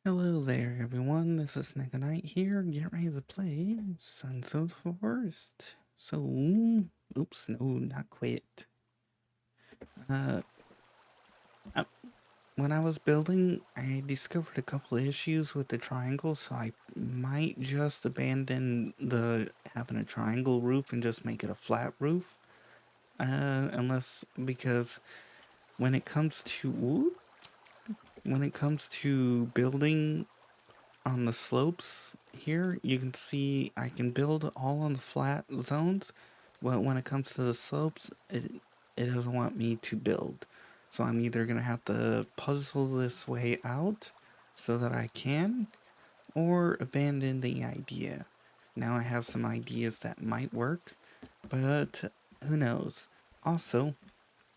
Hello there, everyone. This is Neko here. Get ready to play Sons of the Forest. So, oops, no, not quite. Uh, uh, when I was building, I discovered a couple of issues with the triangle, so I might just abandon the having a triangle roof and just make it a flat roof. Unless because when it comes to building on the slopes here, you can see I can build all on the flat zones, but when it comes to the slopes, it doesn't want me to build. So I'm either gonna have to puzzle this way out so that I can, or abandon the idea. Now I have some ideas that might work, but who knows. Also,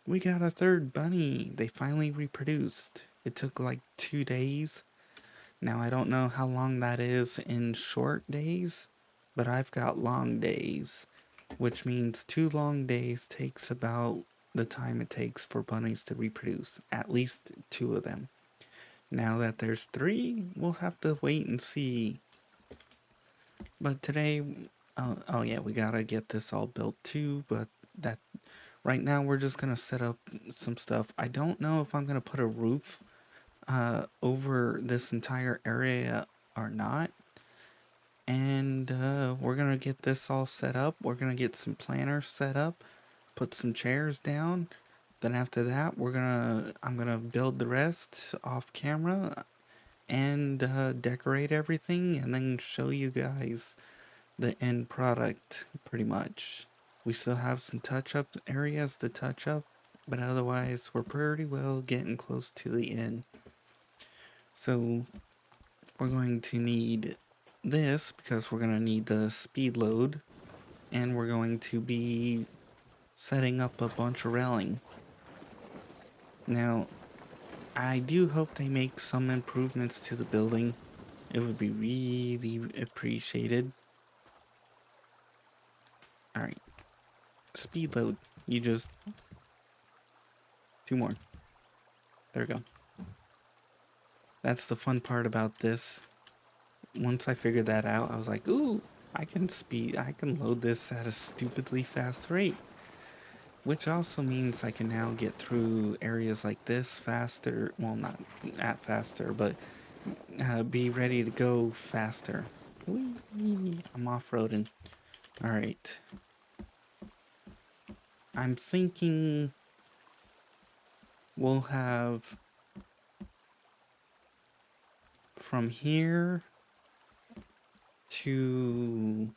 we got a third bunny. They finally reproduced. It took like 2 days. Now, I don't know how long that is in short days, but I've got long days, which means 2 long days takes about the time it takes for bunnies to reproduce, at least 2 of them. Now that there's 3, we'll have to wait and see. But today, oh yeah, we gotta get this all built too, but that right now we're just gonna set up some stuff. I don't know if I'm gonna put a roof over this entire area or not. And we're gonna get this all set up. We're gonna get some planners set up, put some chairs down. Then after that, I'm gonna build the rest off camera and decorate everything, and then show you guys the end product. Pretty much, we still have some touch-up areas to touch up, but otherwise, we're pretty well getting close to the end. So we're going to need this because we're going to need the speed load, and we're going to be setting up a bunch of railing. Now, I do hope they make some improvements to the building. It would be really appreciated. Alright. Speed load. You just... 2 more. There we go. That's the fun part about this. Once I figured that out, I was like, ooh, I can load this at a stupidly fast rate. Which also means I can now get through areas like this faster. Well, not at faster, but be ready to go faster. Whee! I'm off-roading. Alright. I'm thinking we'll have from here to,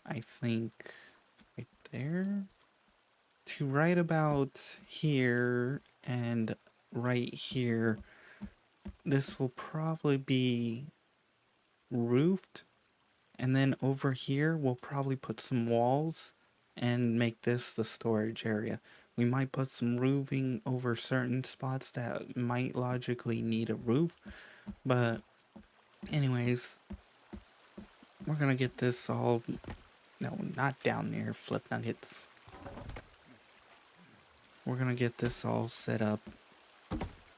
I think, right there, to right about here and right here. This will probably be roofed, and then over here we'll probably put some walls and make this the storage area. We might put some roofing over certain spots that might logically need a roof, but anyways, we're gonna get this all, no, not down there, flip nuggets. We're gonna get this all set up,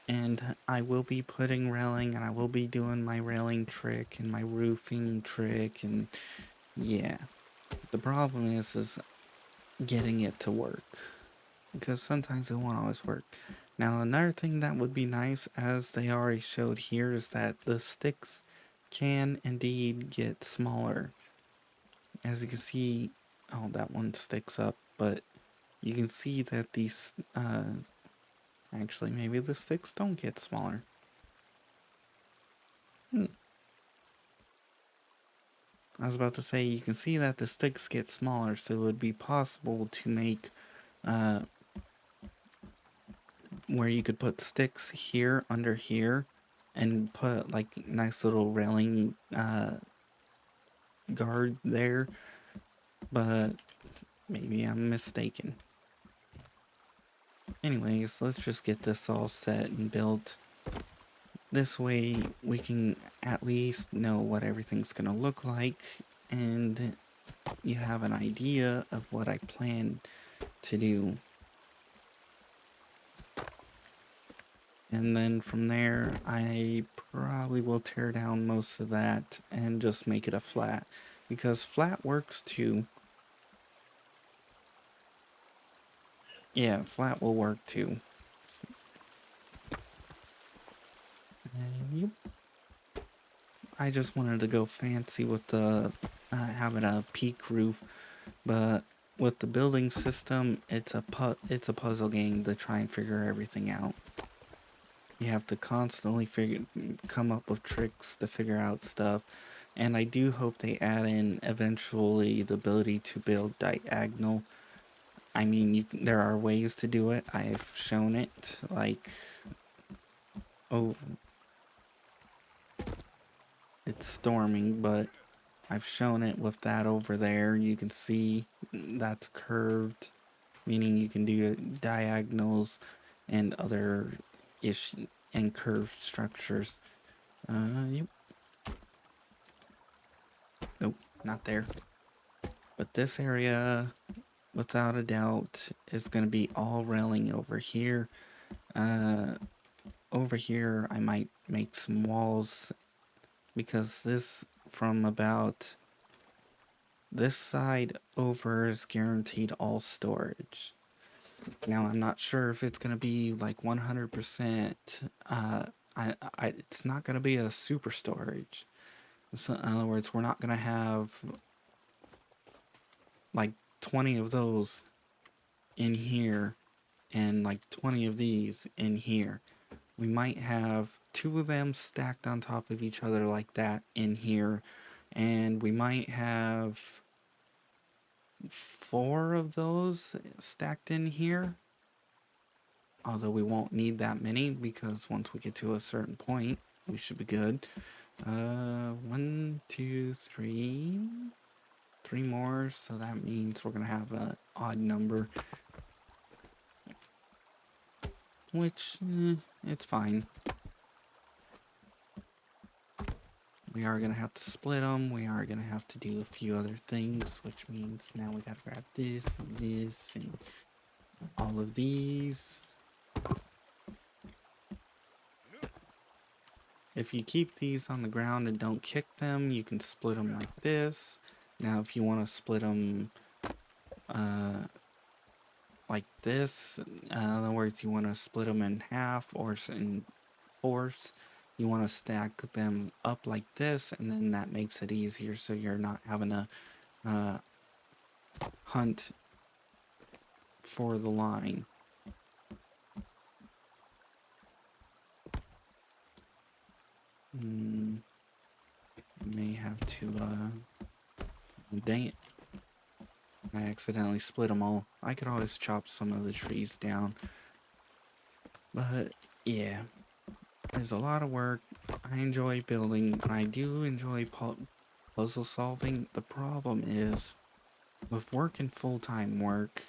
and I will be putting railing, and I will be doing my railing trick and my roofing trick, and yeah. The problem is getting it to work, because sometimes it won't always work. Now, another thing that would be nice, as they already showed here, is that the sticks can indeed get smaller. As you can see, oh, that one sticks up, but you can see that these, actually, maybe the sticks don't get smaller. I was about to say, you can see that the sticks get smaller, so it would be possible to make, where you could put sticks here under here and put like nice little railing guard there, but maybe I'm mistaken. Anyways, let's just get this all set and built. This way we can at least know what everything's gonna look like, and you have an idea of what I plan to do. And then from there, I probably will tear down most of that and just make it a flat. Because flat works too. Yeah, flat will work too. Yep. I just wanted to go fancy with the having a peak roof, but with the building system, it's a puzzle game to try and figure everything out. You have to constantly come up with tricks to figure out stuff, and I do hope they add in eventually the ability to build diagonal. I mean, there are ways to do it. I've shown it, like, oh, it's storming, but I've shown it with that over there. You can see that's curved, meaning you can do diagonals and other ish and curved structures. Yep. Nope, not there. But this area, without a doubt, is going to be all railing over here. Over here, I might make some walls because this from about this side over is guaranteed all storage. Now, I'm not sure if it's going to be like 100%. It's not going to be a super storage. So in other words, we're not going to have like 20 of those in here and like 20 of these in here. We might have 2 of them stacked on top of each other like that in here, and we might have 4 of those stacked in here. Although we won't need that many because once we get to a certain point, we should be good. 1, 2, 3. 3 more, so that means we're gonna have an odd number. Which, it's fine. We are going to have to split them. We are going to have to do a few other things, which means now we got to grab this and all of these. If you keep these on the ground and don't kick them, you can split them like this. Now, if you want to split them like this, in other words, you want to split them in half or in fourths, you want to stack them up like this, and then that makes it easier so you're not having to hunt for the line. May have to, dang it. I accidentally split them all. I could always chop some of the trees down. But, yeah. There's a lot of work. I enjoy building, and I do enjoy puzzle solving. The problem is, with working full-time work,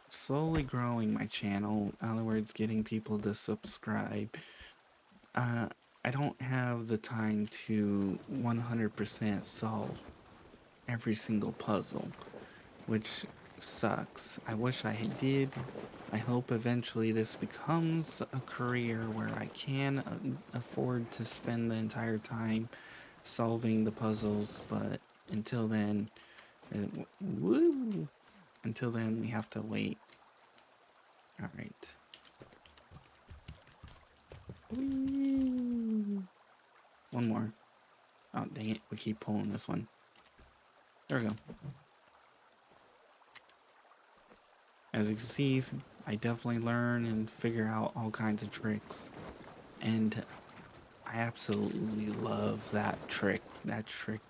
slowly growing my channel, in other words, getting people to subscribe, I don't have the time to 100% solve every single puzzle, which sucks. I wish I did. I hope eventually this becomes a career where I can afford to spend the entire time solving the puzzles, but until then, until then we have to wait. Alright. One more. Oh, dang it. We keep pulling this one. There we go. As you can see, I definitely learn and figure out all kinds of tricks. And I absolutely love that trick. That trick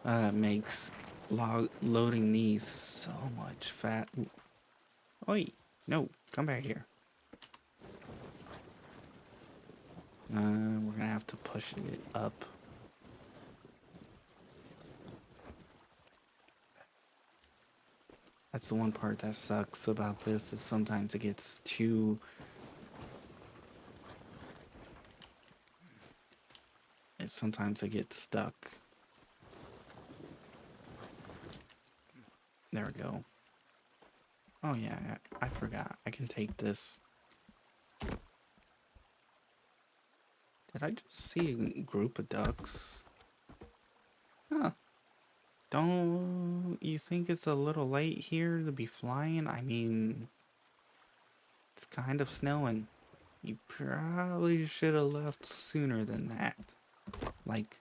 makes loading these so much fat. Oi, no, come back here. We're gonna have to push it up. That's the one part that sucks about this, is sometimes it gets too... sometimes it gets stuck. There we go. Oh yeah, I forgot. I can take this. Did I just see a group of ducks? Huh. Don't you think it's a little late here to be flying? I mean, it's kind of snowing. You probably should have left sooner than that. Like,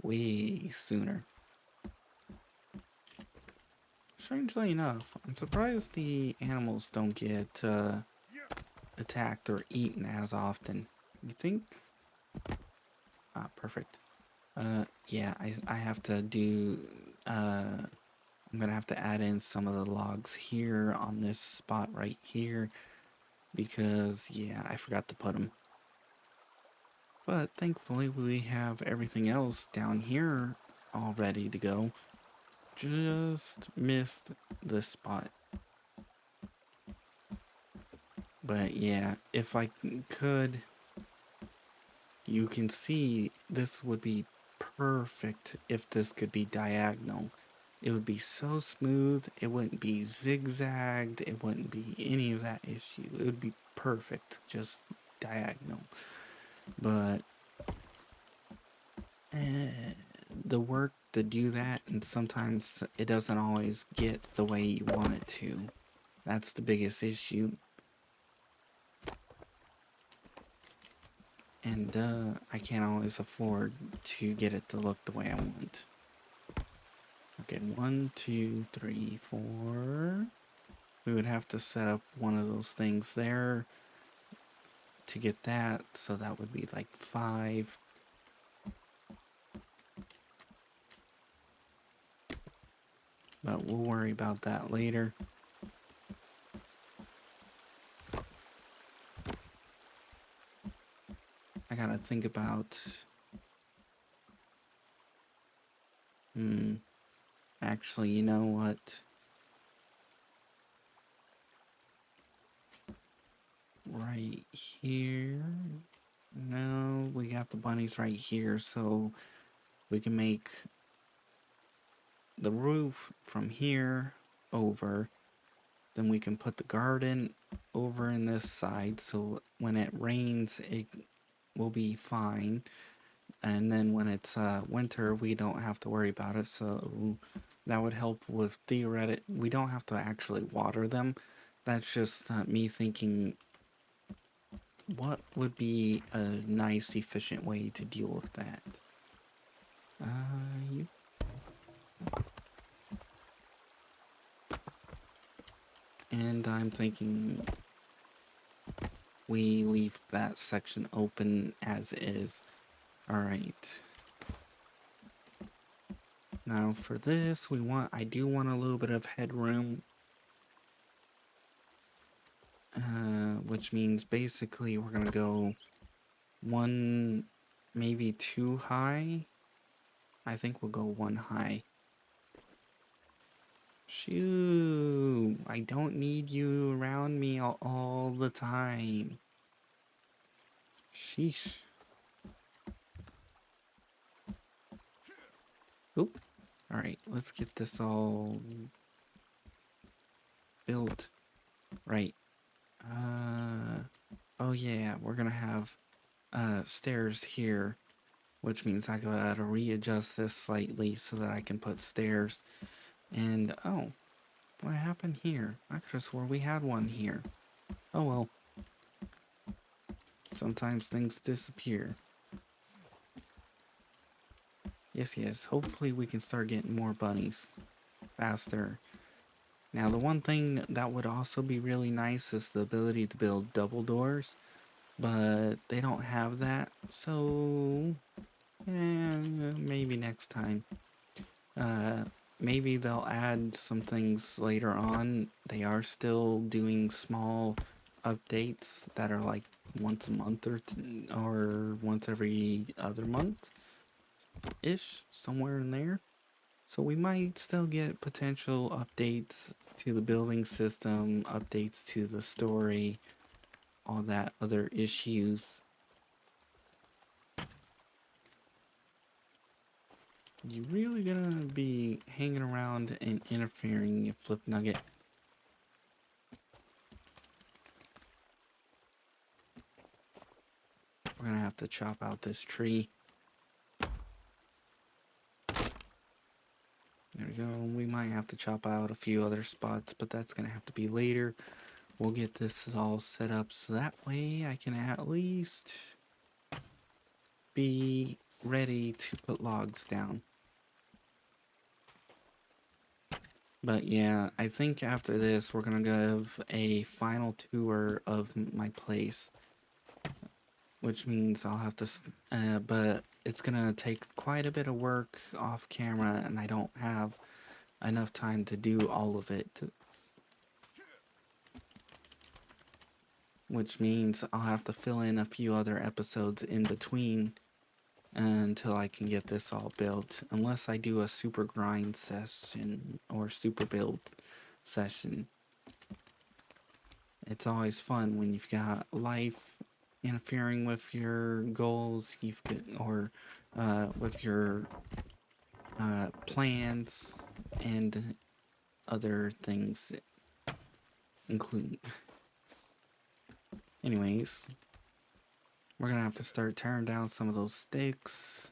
way sooner. Strangely enough, I'm surprised the animals don't get attacked or eaten as often. You think? Ah, perfect. Yeah, I have to do, I'm gonna have to add in some of the logs here on this spot right here because, yeah, I forgot to put them. But thankfully we have everything else down here all ready to go. Just missed this spot. But yeah, if I could, you can see this would be perfect if this could be diagonal. It would be so smooth, it wouldn't be zigzagged, it wouldn't be any of that issue. It would be perfect, just diagonal. But the work to do that, and sometimes it doesn't always get the way you want it to. That's the biggest issue. And I can't always afford to get it to look the way I want. Okay, 1, 2, 3, 4. We would have to set up one of those things there to get that, so that would be like 5. But we'll worry about that later. I gotta think about... Actually, you know what? Right here. No, we got the bunnies right here, so we can make the roof from here over. Then we can put the garden over in this side, so when it rains, it will be fine. And then when it's winter, we don't have to worry about it, so that would help with theoretic. We don't have to actually water them. That's just me thinking, what would be a nice, efficient way to deal with that? You. And I'm thinking we leave that section open as is. Alright. Now for this, I do want a little bit of headroom. Which means basically we're gonna go 1, maybe 2 high. I think we'll go 1 high. Shoo! I don't need you around me all the time. Sheesh. Oop. Alright, let's get this all built. Right. Oh yeah, we're gonna have stairs here, which means I gotta readjust this slightly so that I can put stairs. And oh, what happened here? I could have swore we had one here. Oh well. Sometimes things disappear. Yes, hopefully we can start getting more bunnies faster. Now the one thing that would also be really nice is the ability to build double doors, but they don't have that, so maybe next time. Maybe they'll add some things later on. They are still doing small updates that are like once a month or once every other month ish, somewhere in there. So we might still get potential updates to the building system, updates to the story, all that other issues. You really gonna be hanging around and interfering, you flip nugget? We're gonna have to chop out this tree. There we go. We might have to chop out a few other spots, but that's gonna have to be later. We'll get this all set up so that way I can at least be ready to put logs down. But yeah, I think after this we're gonna give a final tour of my place, which means I'll have to, but it's gonna take quite a bit of work off camera, and I don't have enough time to do all of it. Which means I'll have to fill in a few other episodes in between until I can get this all built. Unless I do a super grind session or super build session. It's always fun when you've got life interfering with your goals, or with your plans and other things, including. Anyways, we're gonna have to start tearing down some of those sticks.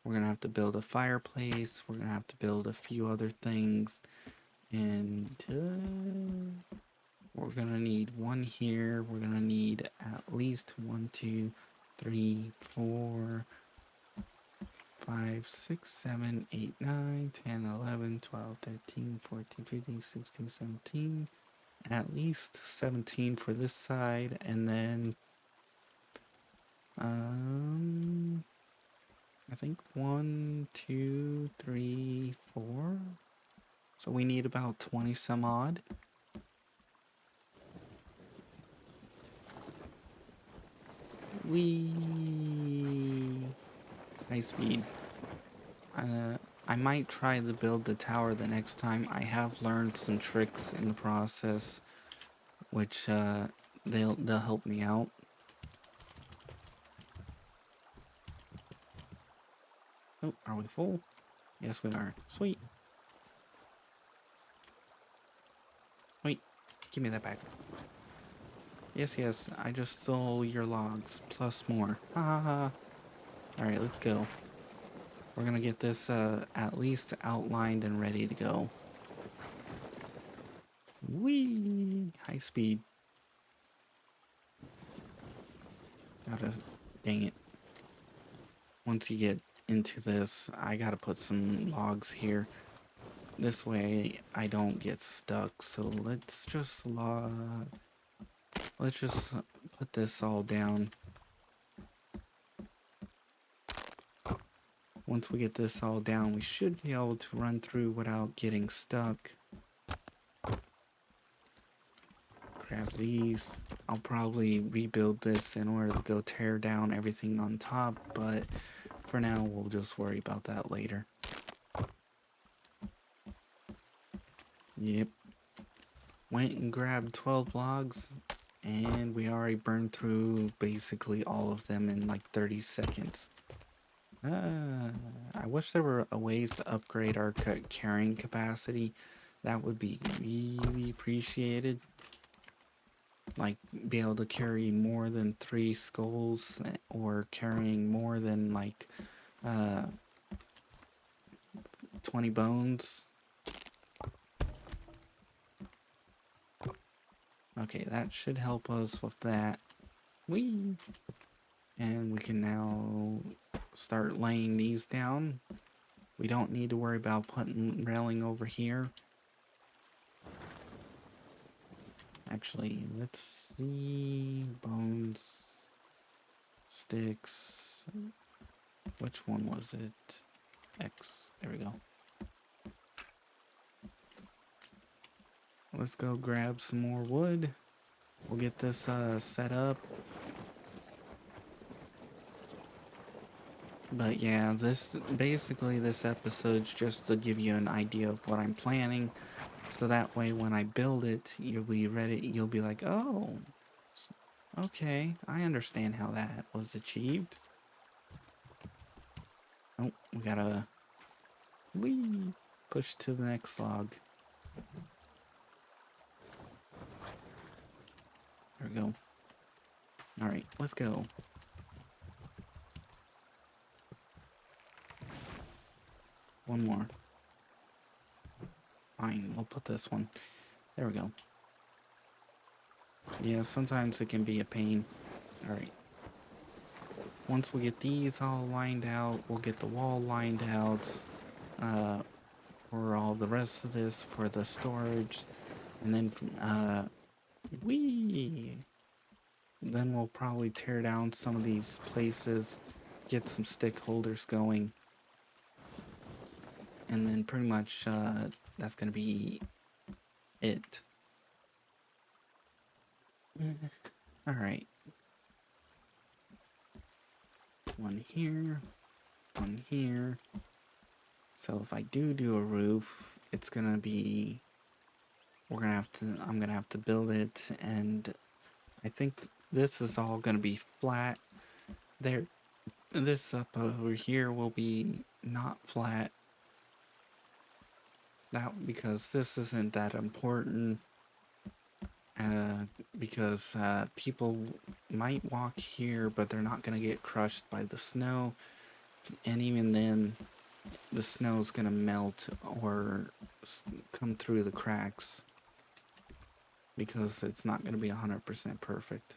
We're gonna have to build a fireplace. We're gonna have to build a few other things, and we're gonna need one here. We're gonna need at least 1, 2, 3, 4, 5, 6, 7, 8, 9, 10, 11, 12, 13, 14, 15, 16, 17. At least 17 for this side, and then I think 1, 2, 3, 4. So we need about 20 some odd. High speed. I might try to build the tower the next time. I have learned some tricks in the process, which they'll help me out. Oh, are we full? Yes, we are. Sweet. Wait, give me that back. Yes, I just stole your logs, plus more. Ha ha ha. Alright, let's go. We're gonna get this at least outlined and ready to go. Whee! High speed. Dang it. Once you get into this, I gotta put some logs here. This way I don't get stuck. So let's just put this all down. Once we get this all down, we should be able to run through without getting stuck. Grab these. I'll probably rebuild this in order to go tear down everything on top, but for now we'll just worry about that later. Yep. Went and grabbed 12 logs, and we already burned through basically all of them in like 30 seconds. I wish there were ways to upgrade our carrying capacity. That would be really appreciated. Like, be able to carry more than 3 skulls, or carrying more than like 20 bones. Okay, that should help us with that. Whee! And we can now start laying these down. We don't need to worry about putting railing over here. Actually, let's see. Bones. Sticks. Which one was it? X. There we go. Let's go grab some more wood. We'll get this set up. But yeah, this episode's just to give you an idea of what I'm planning, so that way when I build it, you'll be ready. You'll be like, oh, okay, I understand how that was achieved. Oh, we gotta push to the next log. There we go. All right, let's go. One more. Fine, we'll put this one. There we go. Yeah, sometimes it can be a pain. Alright. Once we get these all lined out, we'll get the wall lined out for all the rest of this, for the storage. And then, then we'll probably tear down some of these places, get some stick holders going. And then pretty much that's going to be it. Alright. One here, one here. So if I do a roof, it's gonna be, I'm gonna have to build it, and I think this is all gonna be flat. There, this up over here will be not flat. That because this isn't that important. Because people might walk here, but they're not gonna get crushed by the snow, and even then, the snow's gonna melt or come through the cracks because it's not gonna be 100% perfect.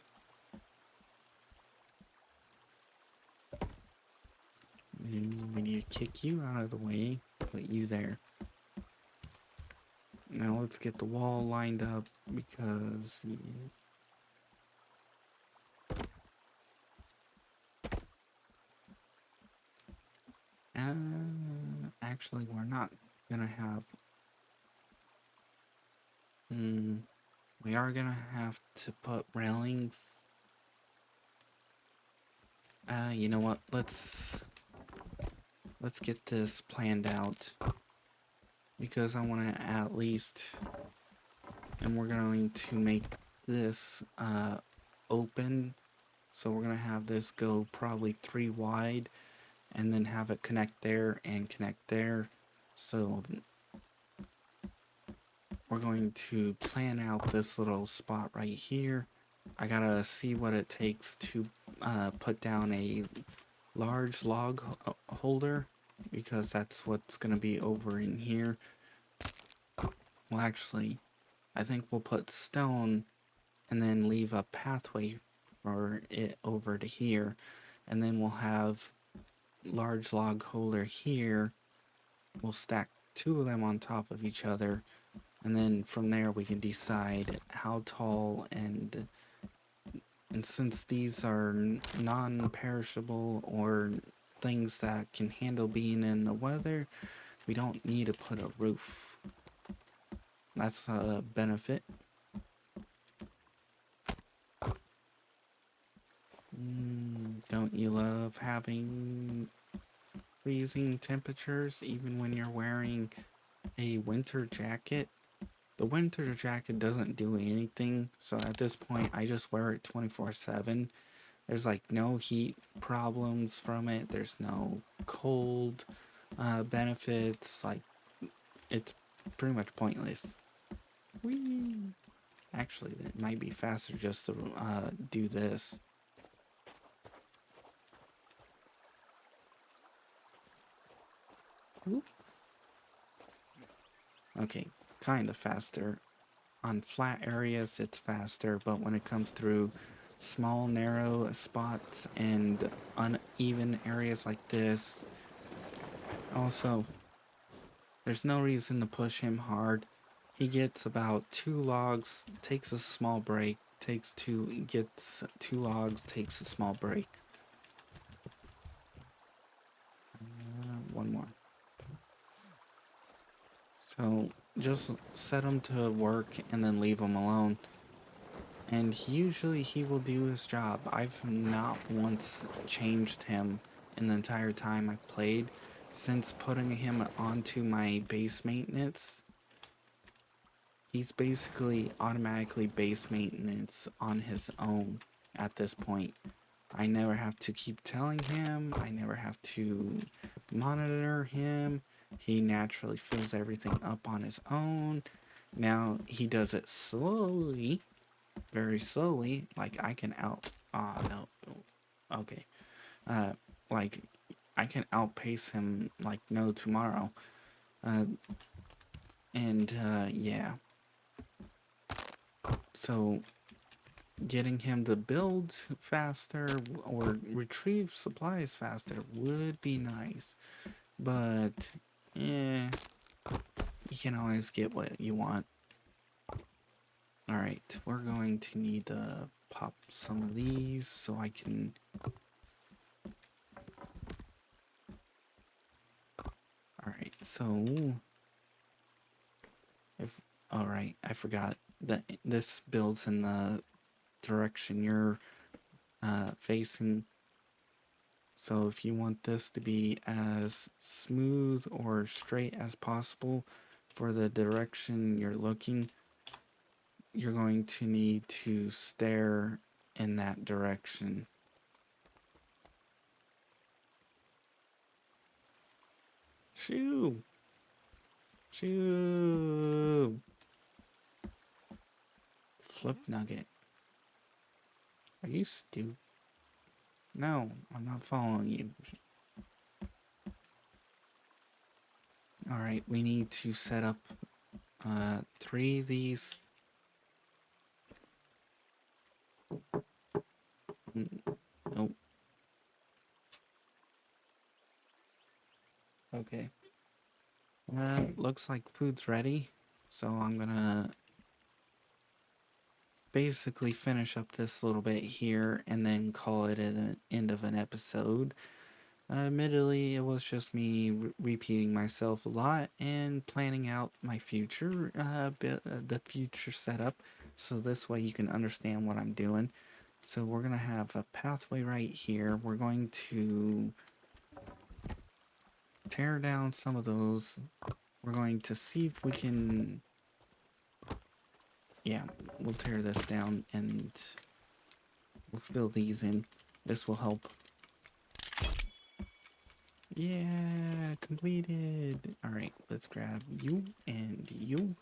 We need to kick you out of the way, put you there. Now let's get the wall lined up because actually we're not gonna have we are gonna have to put railings. You know what, let's get this planned out because I want to at least, and we're going to make this open, so we're gonna have this go probably 3 wide and then have it connect there and connect there. So we're going to plan out this little spot right here. I gotta see what it takes to put down a large log holder because that's what's gonna be over in here. Well, actually, I think we'll put stone and then leave a pathway for it over to here, and then we'll have large log holder here. We'll stack 2 of them on top of each other, and then from there we can decide how tall, and since these are non-perishable or things that can handle being in the weather, we don't need to put a roof. That's a benefit. Don't you love having freezing temperatures even when you're wearing a winter jacket? The winter jacket doesn't do anything, so at this point I just wear it 24/7. There's like no heat problems from it, there's no cold benefits, like it's pretty much pointless. Whee! Actually, it might be faster just to do this. Whoop. Okay, kind of faster. On flat areas, it's faster, but when it comes through small, narrow spots and uneven areas like this, also, there's no reason to push him hard. He gets about 2 logs, takes a small break, gets 2 logs, takes a small break. One more. So just set him to work and then leave him alone. And usually he will do his job. I've not once changed him in the entire time I've played. Since putting him onto my base maintenance, he's basically automatically base maintenance on his own at this point. I never have to keep telling him, I never have to monitor him. He naturally fills everything up on his own. Now he does it slowly, very slowly, like I can no, okay. Like I can outpace him like no tomorrow. Uh, and yeah, so getting him to build faster or retrieve supplies faster would be nice. But, yeah, you can always get what you want. Alright, we're going to need to pop some of these so I can... Alright, so... if Alright, I forgot that this builds in the direction you're facing. So if you want this to be as smooth or straight as possible for the direction you're looking, you're going to need to stare in that direction. Shoo! Shoo! Flip nugget. Are you stupid? No, I'm not following you. Alright, we need to set up 3 of these. Nope. Okay. Looks like food's ready. So I'm gonna basically finish up this little bit here and then call it an end of an episode. Admittedly, it was just me repeating myself a lot and planning out my future, the future setup, so this way you can understand what I'm doing. So we're gonna have a pathway right here. We're going to tear down some of those. We're going to see if we can... Yeah, we'll tear this down and we'll fill these in. This will help. Yeah, completed. Alright, let's grab you and you.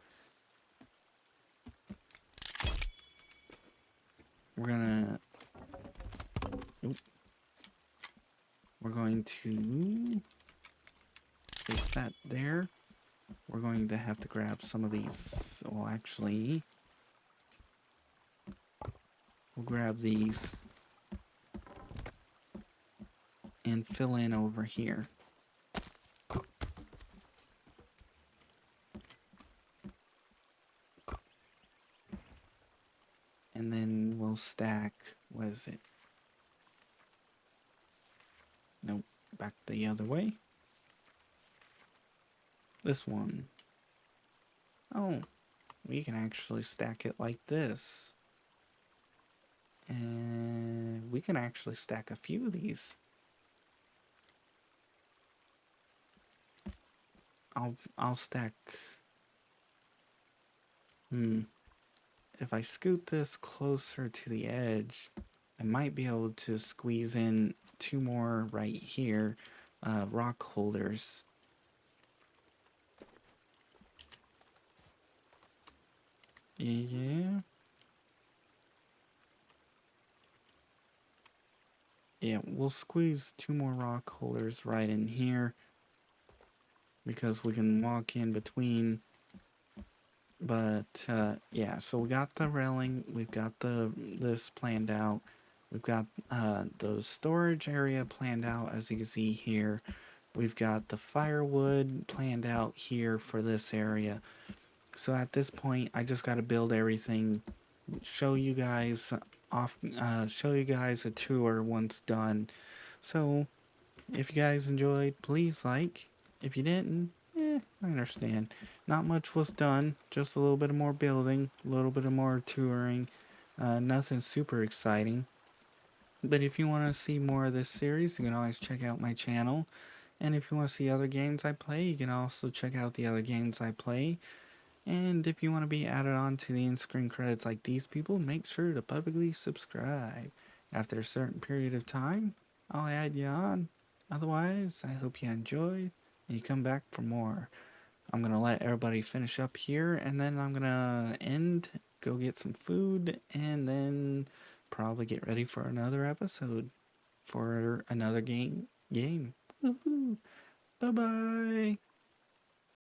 We're gonna... Nope. We're going to place that there. We're going to have to grab some of these. Well, actually, we'll grab these and fill in over here. And then we'll stack, what is it? Nope, back the other way. This one. Oh, we can actually stack it like this. And we can actually stack a few of these. I'll stack... If I scoot this closer to the edge, I might be able to squeeze in 2 more right here, rock holders. Yeah. Yeah, we'll squeeze 2 more rock holders right in here because we can walk in between. But yeah, so we got the railing, we've got this planned out, we've got the storage area planned out, as you can see here. We've got the firewood planned out here for this area. So at this point, I just got to build everything, show you guys a tour once done. So if you guys enjoyed, please like. If you didn't, I understand. Not much was done, just a little bit more building, a little bit more touring. Nothing super exciting. But if you want to see more of this series, you can always check out my channel. And if you want to see other games I play, you can also check out the other games I play. And if you want to be added on to the in-screen credits like these people, make sure to publicly subscribe. After a certain period of time, I'll add you on. Otherwise, I hope you enjoyed and you come back for more. I'm going to let everybody finish up here, and then I'm going to end, go get some food, and then probably get ready for another episode for another game. Bye bye.